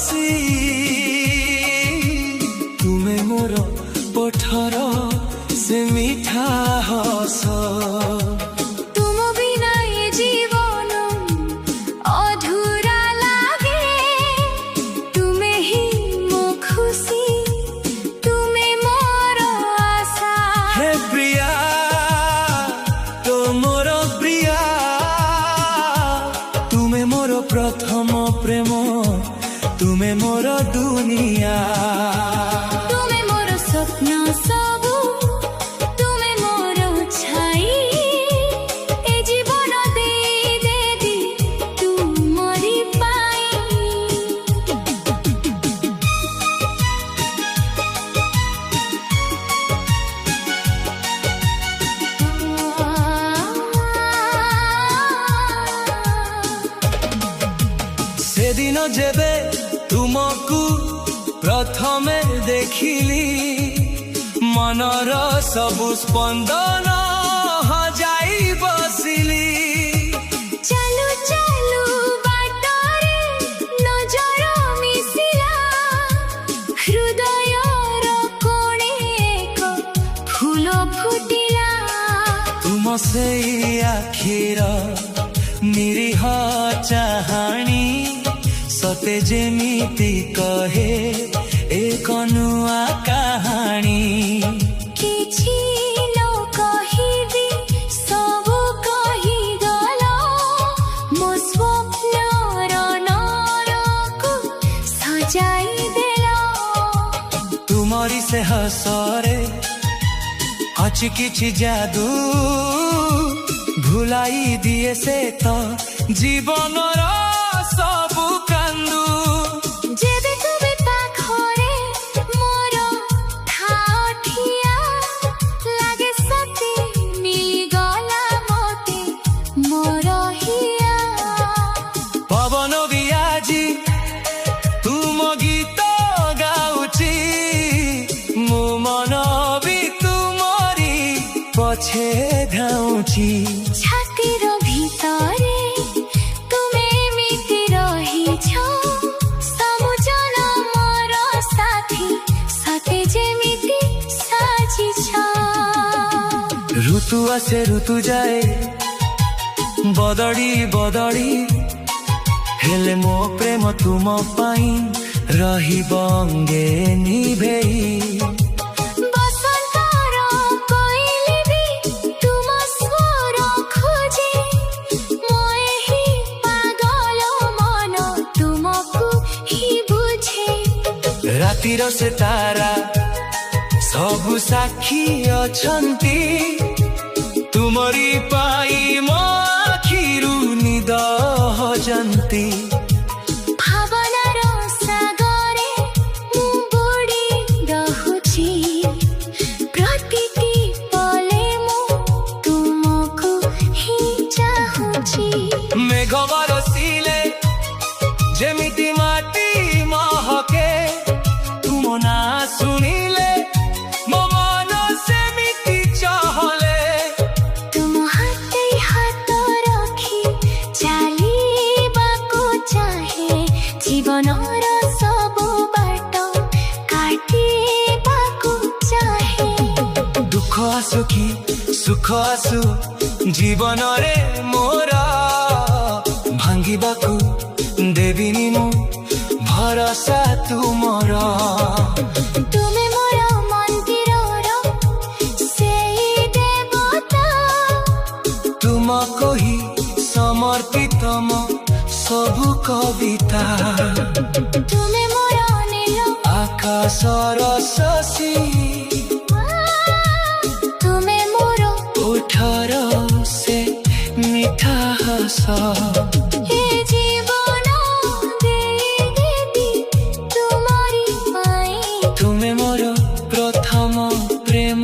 हसी तुमे मोर पठर से मीठा हस तुम बिना ये जीवन अधूरा लागे तुमे ही मो खुशी तुमे मोर आशा हे प्रिया तो मोर प्रिया तुमे मोर प्रथम प्रेम तुमे मोर दुनिया तुमे मोर स्वप्न सबु तुमे मोर छाई ए जीवन दे दे दी तू मोरी से दिन जेबे तुमको प्रथमे देखिली मनर सबु स्पंदन हजाई बसिली चालू चालू बाटरे नजर मिसिला हृदयर कोणे एक फूल फुटिला तुम से आखिर निरीह चाहाणी सते जेमिति कहे एक नुआ कहानी किछि न कहिबी सब कहिगल मो स्वप्नर नरकु सजाई देल तुमरी से हसरे अछि किछि जादू भुलाई दिए से तो जीवनर सबु कांदू जेबे तुबे पाखरे मोर ठाठिया लागे सते मिली गला मोते मोर हिया पवन भी आजी तुम गीत गाउची मो मन भी तुमरी पछे धाउची छातीर भितरे तुमे मिति रहिछ समुजन मोर साथी सते जेमिति साजिछ ऋतु आसे ऋतु जाए बदड़ी बदड़ी हेले मो प्रेम तुम पाई रही बंगे निभेई बसंतर कोइली भी तुम स्वर खोजे मोए ही पागल मन तुमको ही बुझे रातिर से तारा सबु साक्षी अछंती तुमरी पाई मो आखिरु निद हजंती भावनार सागरे मु बुडी रहुची प्रतिटी पले मु तुमको ही चाहुची मेघ बरसिले जेमिति माटी महके तुम ना सुनिले मो मन सेमिति चहले तुम हाते हाथ रखी चालिबाको चाहे जीवनर सब बाट काटिबाको चाहे दुख आसु कि सुख आसु जीवन रे मोर भांगिबाकु देविनी मु भरोसा तुमर तुमे मोर मंदिरर सेई देवता तुमको ही समर्पित मो सबु कविता तुमे मोर नील आकाशर शशि तुमे मोर ओठर से मिठा हस हे जीवन देई देती तुमरी पाई तुमे मोर प्रथम प्रेम